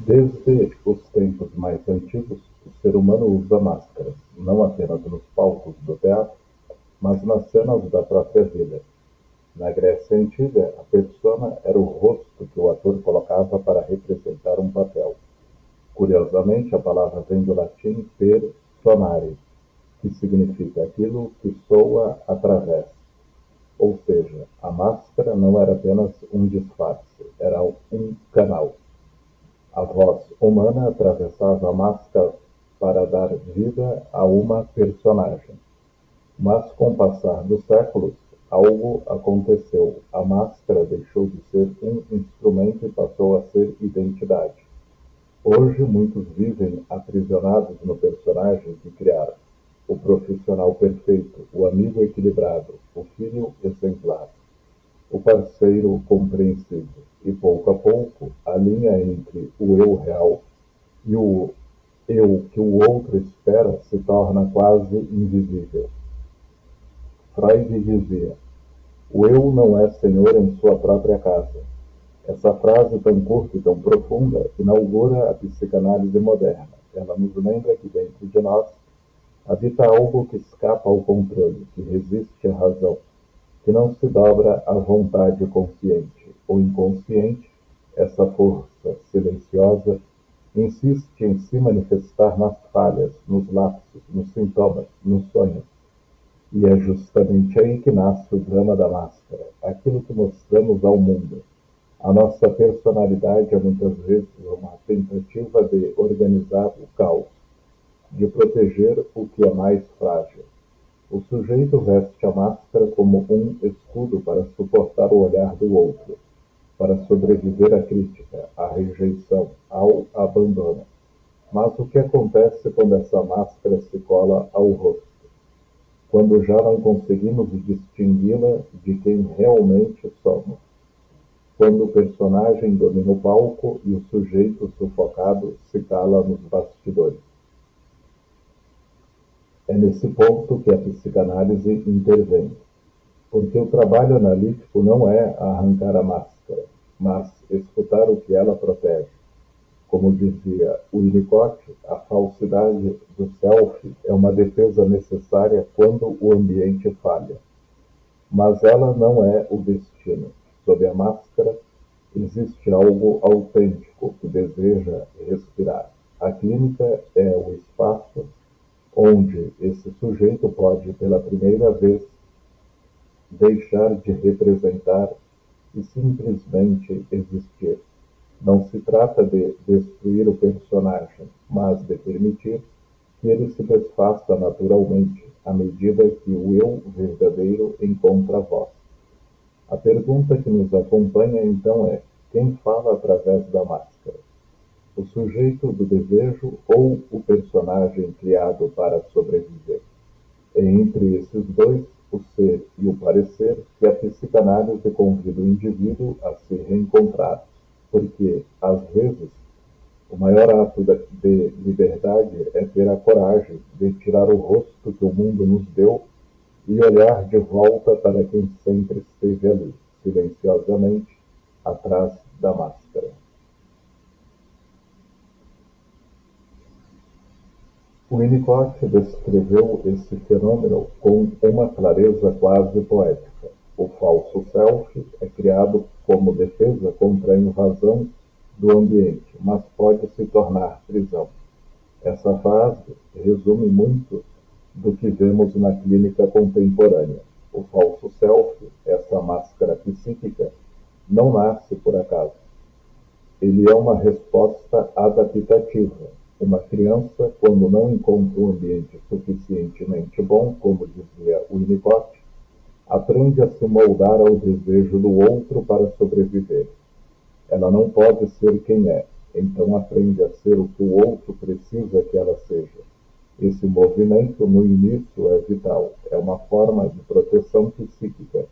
Desde os tempos mais antigos, o ser humano usa máscaras, não apenas nos palcos do teatro, mas nas cenas da própria vida. Na Grécia Antiga, a persona era o rosto que o ator colocava para representar um papel. Curiosamente, a palavra vem do latim personare, que significa aquilo que soa através. Ou seja, a máscara não era apenas um disfarce, era um canal. A voz humana atravessava a máscara para dar vida a uma personagem. Mas com o passar dos séculos, algo aconteceu. A máscara deixou de ser um instrumento e passou a ser identidade. Hoje, muitos vivem aprisionados no personagem que criaram. O profissional perfeito, o amigo equilibrado, o filho exemplar, o parceiro compreensível. E pouco a pouco, a linha entre o eu real e o eu que o outro espera se torna quase invisível. Freud dizia: o eu não é senhor em sua própria casa. Essa frase tão curta e tão profunda inaugura a psicanálise moderna. Ela nos lembra que dentro de nós habita algo que escapa ao controle, que resiste à razão, que não se dobra à vontade consciente. O inconsciente, essa força silenciosa, insiste em se manifestar nas falhas, nos lapsos, nos sintomas, nos sonhos. E é justamente aí que nasce o drama da máscara, aquilo que mostramos ao mundo. A nossa personalidade é muitas vezes uma tentativa de organizar o caos, de proteger o que é mais frágil. O sujeito veste a máscara como um escudo para suportar o olhar do outro, para sobreviver à crítica, à rejeição, ao abandono. Mas o que acontece quando essa máscara se cola ao rosto? Quando já não conseguimos distingui-la de quem realmente somos? Quando o personagem domina o palco e o sujeito sufocado se cala nos bastidores. É nesse ponto que a psicanálise intervém, porque o trabalho analítico não é arrancar a máscara, mas escutar o que ela protege. Como dizia Winnicott, a falsidade do self é uma defesa necessária quando o ambiente falha. Mas ela não é o destino. Sob a máscara, existe algo autêntico que deseja respirar. A clínica é o espaço onde esse sujeito pode, pela primeira vez, deixar de representar e simplesmente existir. Não se trata de destruir o personagem, mas de permitir que ele se desfaça naturalmente, à medida que o eu verdadeiro encontra voz. A pergunta que nos acompanha então é: quem fala através da máscara? O sujeito do desejo ou o personagem criado para sobreviver? É entre esses dois, o ser e o parecer, que a psicanálise convida o indivíduo a se reencontrar, porque, às vezes, o maior ato de liberdade é ter a coragem de tirar o rosto que o mundo nos deu e olhar de volta para quem sempre esteve ali, silenciosamente, atrás da máscara. Winnicott descreveu esse fenômeno com uma clareza quase poética. O falso self é criado como defesa contra a invasão do ambiente, mas pode se tornar prisão. Essa frase resume muito do que vemos na clínica contemporânea. O falso self, essa máscara psíquica, não nasce por acaso. Ele é uma resposta adaptativa. Uma criança, quando não encontra um ambiente suficientemente bom, como dizia Winnicott, aprende a se moldar ao desejo do outro para sobreviver. Ela não pode ser quem é, então aprende a ser o que o outro precisa que ela seja. Esse movimento, no início, é vital, é uma forma de proteção psíquica,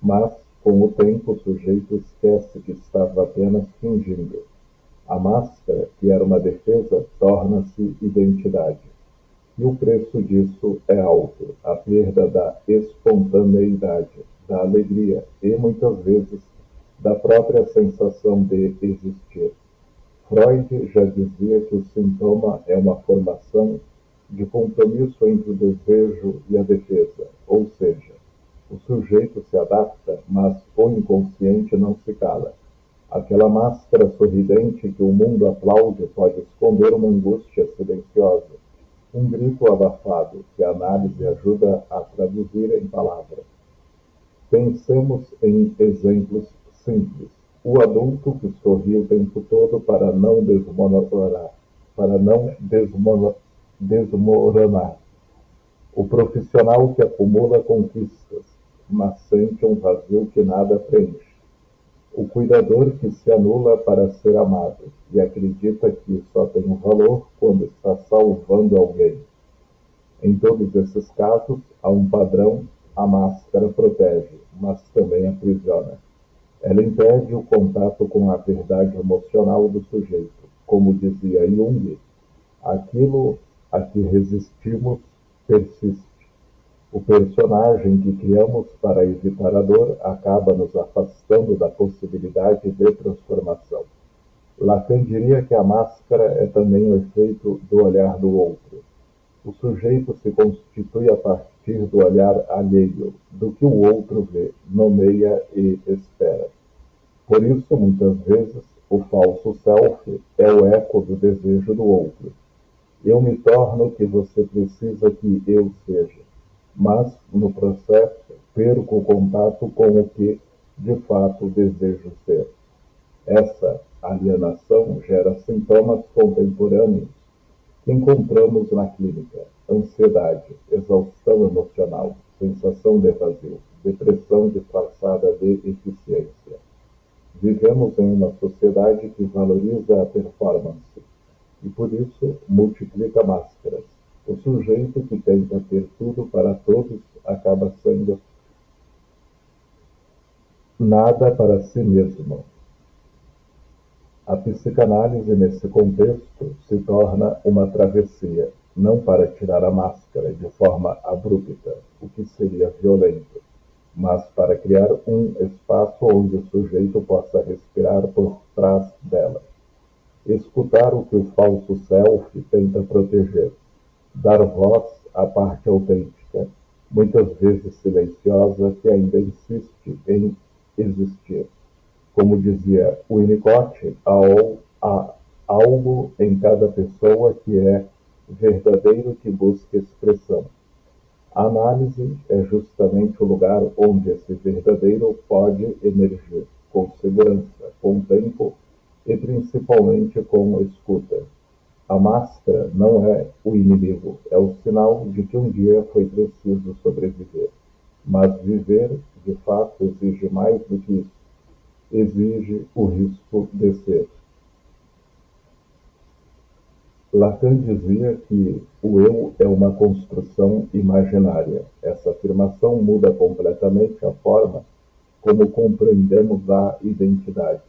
mas, com o tempo, o sujeito esquece que estava apenas fingindo. A máscara, que era uma defesa, torna-se identidade. E o preço disso é alto, a perda da espontaneidade, da alegria e, muitas vezes, da própria sensação de existir. Freud já dizia que o sintoma é uma formação de compromisso entre o desejo e a defesa, ou seja, o sujeito se adapta, mas o inconsciente não se cala. Aquela máscara sorridente que o mundo aplaude pode esconder uma angústia silenciosa, um grito abafado que a análise ajuda a traduzir em palavras. Pensemos em exemplos simples. O adulto que sorri o tempo todo para não desmoronar. O profissional que acumula conquistas, mas sente um vazio que nada preenche. O cuidador que se anula para ser amado e acredita que só tem um valor quando está salvando alguém. Em todos esses casos, há um padrão: a máscara protege, mas também aprisiona. Ela impede o contato com a verdade emocional do sujeito. Como dizia Jung, aquilo a que resistimos persiste. O personagem que criamos para evitar a dor acaba nos afastando da possibilidade de transformação. Lacan diria que a máscara é também o efeito do olhar do outro. O sujeito se constitui a partir do olhar alheio, do que o outro vê, nomeia e espera. Por isso, muitas vezes, o falso self é o eco do desejo do outro. Eu me torno o que você precisa que eu seja, mas, no processo, perco o contato com o que, de fato, desejo ser. Essa alienação gera sintomas contemporâneos que encontramos na clínica: ansiedade, exaustão emocional, sensação de vazio, depressão disfarçada de eficiência. Vivemos em uma sociedade que valoriza a performance e, por isso, multiplica máscaras. O sujeito que tenta ter tudo para todos acaba sendo nada para si mesmo. A psicanálise, nesse contexto, se torna uma travessia, não para tirar a máscara de forma abrupta, o que seria violento, mas para criar um espaço onde o sujeito possa respirar por trás dela. Escutar o que o falso self tenta proteger, dar voz à parte autêntica, muitas vezes silenciosa, que ainda insiste em existir. Como dizia Winnicott, há algo em cada pessoa que é verdadeiro, que busca expressão. A análise é justamente o lugar onde esse verdadeiro pode emergir, com segurança, com tempo e principalmente com escuta. A máscara não é o inimigo, é o sinal de que um dia foi preciso sobreviver. Mas viver, de fato, exige mais do que isso. Exige o risco de ser. Lacan dizia que o eu é uma construção imaginária. Essa afirmação muda completamente a forma como compreendemos a identidade.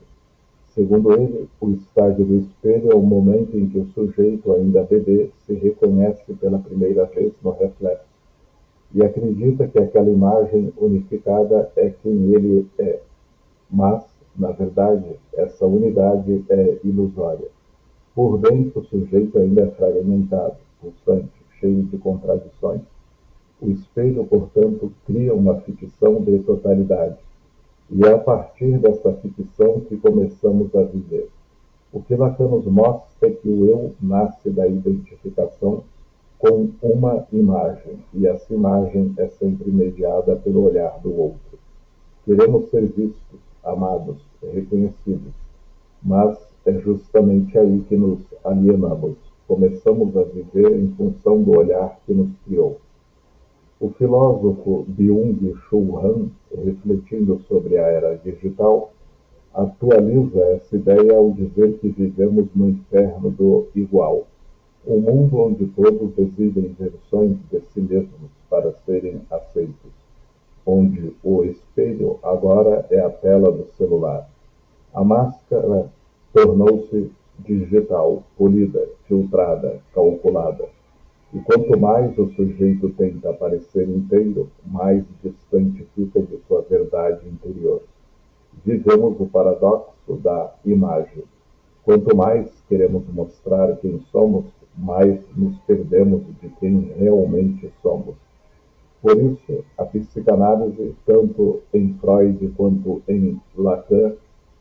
Segundo ele, o estágio do espelho é o momento em que o sujeito, ainda bebê, se reconhece pela primeira vez no reflexo e acredita que aquela imagem unificada é quem ele é. Mas, na verdade, essa unidade é ilusória. Por dentro, o sujeito ainda é fragmentado, pulsante, cheio de contradições. O espelho, portanto, cria uma ficção de totalidade. E é a partir dessa ficção que começamos a viver. O que Lacan nos mostra é que o eu nasce da identificação com uma imagem, e essa imagem é sempre mediada pelo olhar do outro. Queremos ser vistos, amados, reconhecidos, mas é justamente aí que nos alienamos. Começamos a viver em função do olhar que nos criou. O filósofo Byung-Chul Han, refletindo sobre a era digital, atualiza essa ideia ao dizer que vivemos no inferno do igual, um mundo onde todos exibem versões de si mesmos para serem aceitos, onde o espelho agora é a tela do celular. A máscara tornou-se digital, polida, filtrada, calculada. E quanto mais o sujeito tenta parecer inteiro, mais distante fica de sua verdade interior. Vivemos o paradoxo da imagem. Quanto mais queremos mostrar quem somos, mais nos perdemos de quem realmente somos. Por isso, a psicanálise, tanto em Freud quanto em Lacan,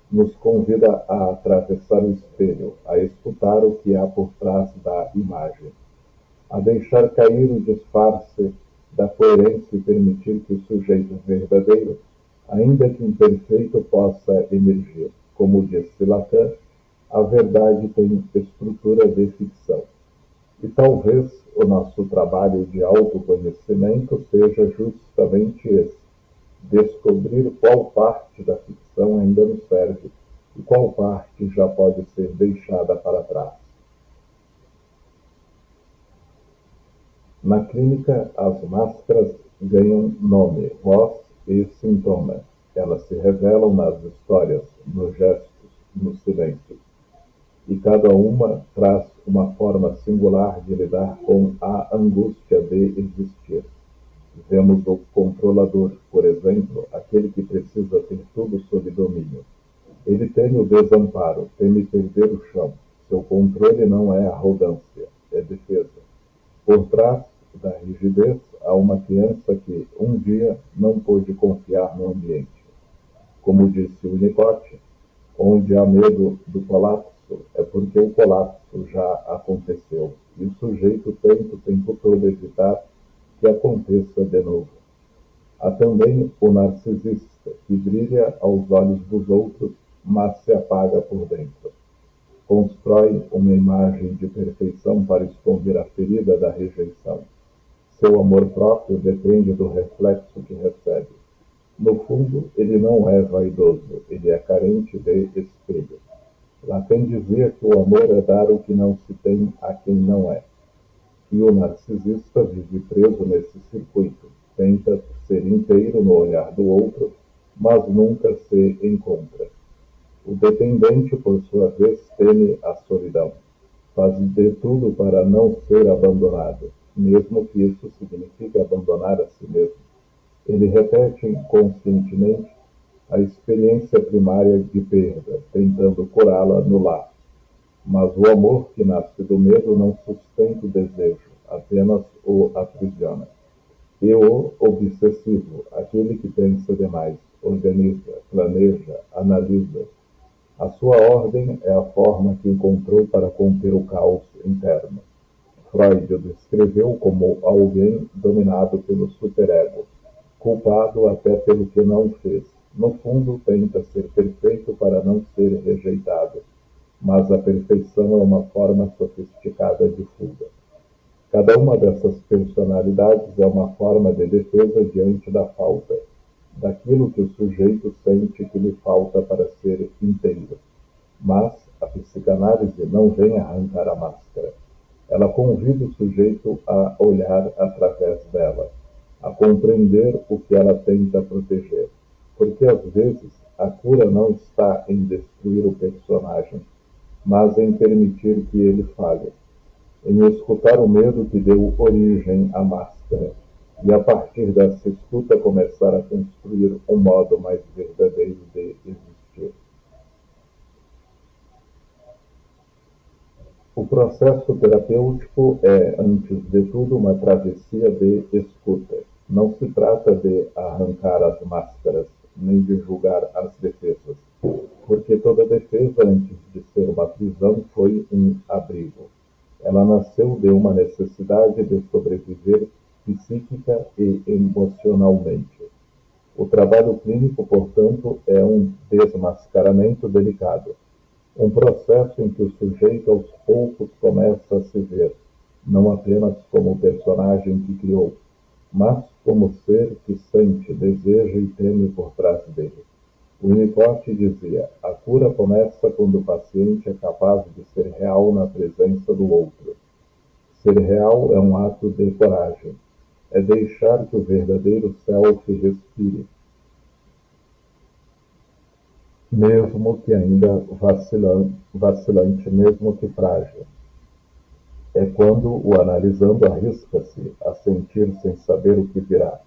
nos convida a atravessar o espelho, a escutar o que há por trás da imagem, a deixar cair o disfarce da coerência e permitir que o sujeito verdadeiro, ainda que imperfeito, possa emergir. Como disse Lacan, a verdade tem estrutura de ficção. E talvez o nosso trabalho de autoconhecimento seja justamente esse: descobrir qual parte da ficção ainda nos serve e qual parte já pode ser deixada para trás. Na clínica, as máscaras ganham nome, voz e sintoma. Elas se revelam nas histórias, nos gestos, no silêncio. E cada uma traz uma forma singular de lidar com a angústia de existir. Vemos o controlador, por exemplo, aquele que precisa ter tudo sob domínio. Ele teme o desamparo, teme perder o chão. Seu controle não é arrogância, é defesa. Por trás da rigidez há uma criança que um dia não pôde confiar no ambiente. Como disse Winnicott, onde há medo do colapso é porque o colapso já aconteceu e o sujeito tenta o tempo todo evitar que aconteça de novo. Há também o narcisista, que brilha aos olhos dos outros, mas se apaga por dentro. Constrói uma imagem de perfeição para esconder a ferida da rejeição. Seu amor próprio depende do reflexo que recebe. No fundo, ele não é vaidoso, ele é carente de espelho. Lacan dizia que o amor é dar o que não se tem a quem não é. E o narcisista vive preso nesse circuito, tenta ser inteiro no olhar do outro, mas nunca se encontra. O dependente, por sua vez, teme a solidão. Faz de tudo para não ser abandonado, mesmo que isso signifique abandonar a si mesmo. Ele repete inconscientemente a experiência primária de perda, tentando curá-la no lar. Mas o amor que nasce do medo não sustenta o desejo, apenas o aprisiona. E o obsessivo, aquele que pensa demais, organiza, planeja, analisa. A sua ordem é a forma que encontrou para conter o caos interno. Freud o descreveu como alguém dominado pelo superego, culpado até pelo que não fez. No fundo, tenta ser perfeito para não ser rejeitado, mas a perfeição é uma forma sofisticada de fuga. Cada uma dessas personalidades é uma forma de defesa diante da falta, daquilo que o sujeito sente que lhe falta para ser inteiro. Mas a psicanálise não vem arrancar a máscara. Ela convida o sujeito a olhar através dela, a compreender o que ela tenta proteger. Porque às vezes a cura não está em destruir o personagem, mas em permitir que ele falhe, em escutar o medo que deu origem à máscara, e a partir dessa escuta começar a construir um modo mais verdadeiro de existir. O processo terapêutico é, antes de tudo, uma travessia de escuta. Não se trata de arrancar as máscaras, nem de julgar as defesas, porque toda defesa, antes de ser uma prisão, foi um abrigo. Ela nasceu de uma necessidade de sobreviver psíquica e emocionalmente. O trabalho clínico, portanto, é um desmascaramento delicado, um processo em que o sujeito aos poucos começa a se ver, não apenas como o personagem que criou, mas como ser que sente, deseja e teme por trás dele. Winnicott dizia: a cura começa quando o paciente é capaz de ser real na presença do outro. Ser real é um ato de coragem, é deixar que o verdadeiro self respire, mesmo que ainda vacilante, mesmo que frágil. É quando o analisando arrisca-se a sentir sem saber o que virá,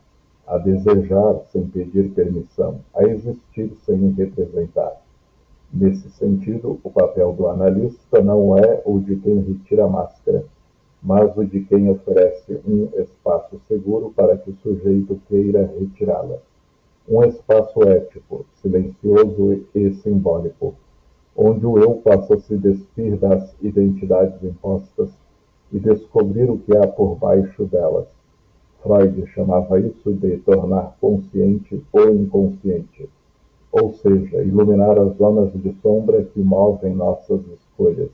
a desejar sem pedir permissão, a existir sem representar. Nesse sentido, o papel do analista não é o de quem retira a máscara, mas o de quem oferece um espaço seguro para que o sujeito queira retirá-la. Um espaço ético, silencioso e simbólico, onde o eu possa se despir das identidades impostas e descobrir o que há por baixo delas. Freud chamava isso de tornar consciente o inconsciente, ou seja, iluminar as zonas de sombra que movem nossas escolhas.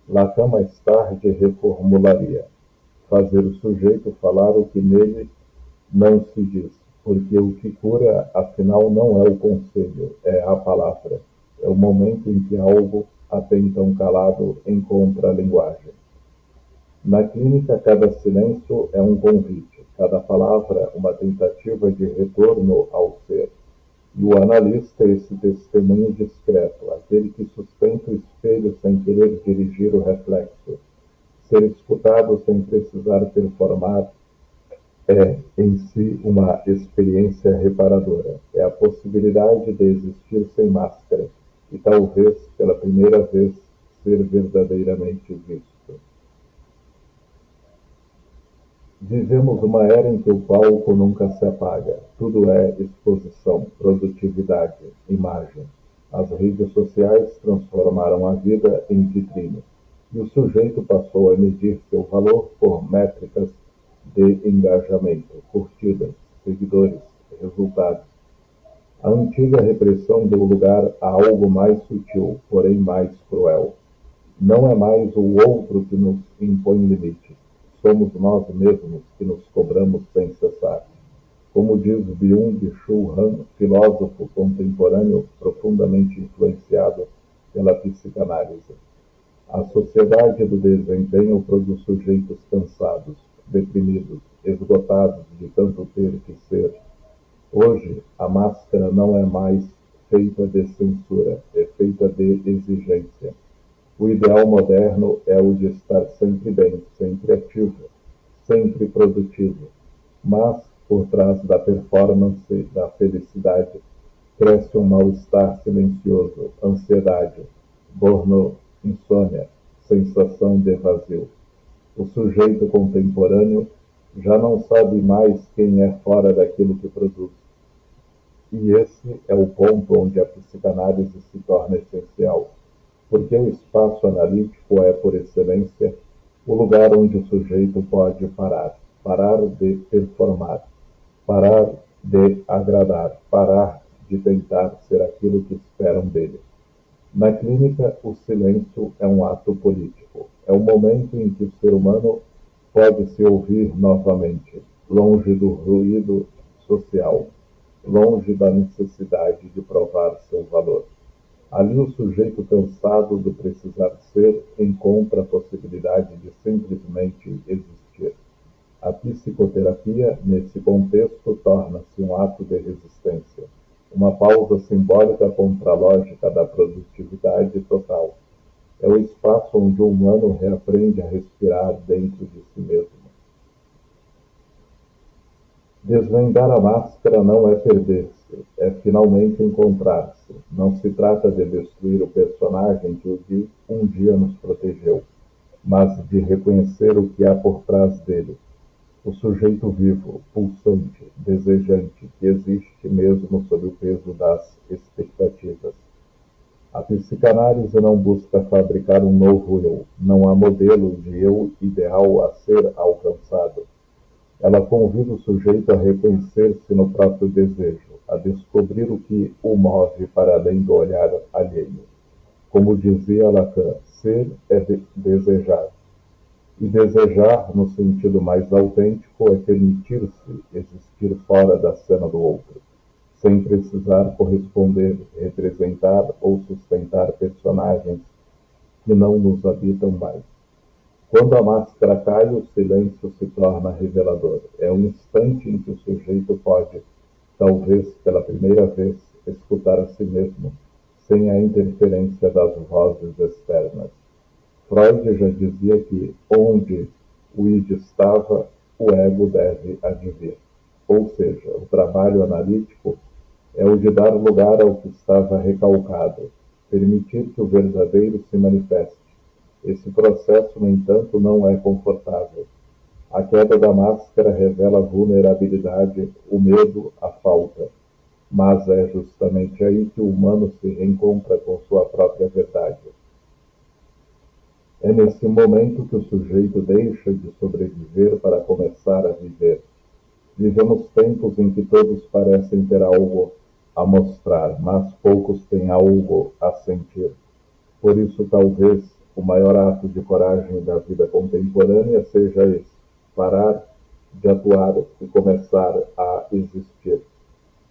Lacan mais tarde reformularia: fazer o sujeito falar o que nele não se diz, porque o que cura, afinal, não é o conselho, é a palavra. É o momento em que algo, até então calado, encontra a linguagem. Na clínica, cada silêncio é um convite, cada palavra uma tentativa de retorno ao ser. E o analista é esse testemunho discreto, aquele que sustenta o espelho sem querer dirigir o reflexo. Ser escutado sem precisar performar é, em si, uma experiência reparadora. É a possibilidade de existir sem máscara e, talvez, pela primeira vez, ser verdadeiramente visto. Vivemos uma era em que o palco nunca se apaga. Tudo é exposição, produtividade, imagem. As redes sociais transformaram a vida em vitrine, e o sujeito passou a medir seu valor por métricas de engajamento, curtidas, seguidores, resultados. A antiga repressão deu lugar a algo mais sutil, porém mais cruel. Não é mais o outro que nos impõe limites. Somos nós mesmos que nos cobramos sem cessar. Como diz Byung-Chul Han, filósofo contemporâneo profundamente influenciado pela psicanálise, a sociedade do desempenho produz sujeitos cansados, deprimidos, esgotados de tanto ter que ser. Hoje, a máscara não é mais feita de censura, é feita de exigência. O ideal moderno é o de estar sempre bem, sempre ativo, sempre produtivo. Mas, por trás da performance, da felicidade, cresce um mal-estar silencioso, ansiedade, borno, insônia, sensação de vazio. O sujeito contemporâneo já não sabe mais quem é fora daquilo que produz. E esse é o ponto onde a psicanálise se torna essencial, porque o espaço analítico é, por excelência, o lugar onde o sujeito pode parar de performar, parar de agradar, parar de tentar ser aquilo que esperam dele. Na clínica, o silêncio é um ato político. É o momento em que o ser humano pode se ouvir novamente, longe do ruído social, longe da necessidade de provar seu valor. Ali o sujeito cansado do precisar ser encontra a possibilidade de simplesmente existir. A psicoterapia, nesse contexto, torna-se um ato de resistência, uma pausa simbólica contra a lógica da produtividade total. É o espaço onde o humano reaprende a respirar dentro de si mesmo. Desvendar a máscara não é perder-se, é finalmente encontrar-se. Não se trata de destruir o personagem que um dia nos protegeu, mas de reconhecer o que há por trás dele. O sujeito vivo, pulsante, desejante, que existe mesmo sob o peso das expectativas. A psicanálise não busca fabricar um novo eu. Não há modelo de eu ideal a ser alcançado. Ela convida o sujeito a reconhecer-se no próprio desejo, a descobrir o que o move para além do olhar alheio. Como dizia Lacan, ser é desejar. E desejar, no sentido mais autêntico, é permitir-se existir fora da cena do outro, sem precisar corresponder, representar ou sustentar personagens que não nos habitam mais. Quando a máscara cai, o silêncio se torna revelador. É o instante em que o sujeito pode, talvez pela primeira vez, escutar a si mesmo, sem a interferência das vozes externas. Freud já dizia que, onde o id estava, o ego deve advir. Ou seja, o trabalho analítico é o de dar lugar ao que estava recalcado, permitir que o verdadeiro se manifeste. Esse processo, no entanto, não é confortável. A queda da máscara revela a vulnerabilidade, o medo, a falta. Mas é justamente aí que o humano se reencontra com sua própria verdade. É nesse momento que o sujeito deixa de sobreviver para começar a viver. Vivemos tempos em que todos parecem ter algo a mostrar, mas poucos têm algo a sentir. Por isso, talvez, o maior ato de coragem da vida contemporânea seja esse: parar de atuar e começar a existir.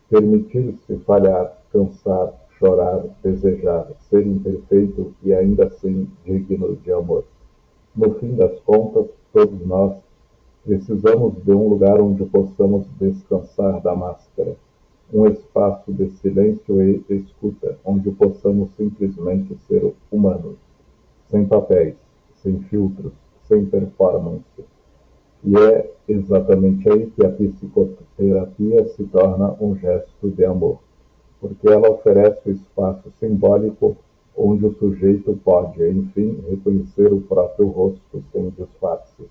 Permitir-se falhar, cansar, chorar, desejar, ser imperfeito e ainda assim digno de amor. No fim das contas, todos nós precisamos de um lugar onde possamos descansar da máscara, um espaço de silêncio e escuta, onde possamos simplesmente ser humanos, sem papéis, sem filtros, sem performance. E é exatamente aí que a psicoterapia se torna um gesto de amor, porque ela oferece o espaço simbólico onde o sujeito pode, enfim, reconhecer o próprio rosto sem disfarces.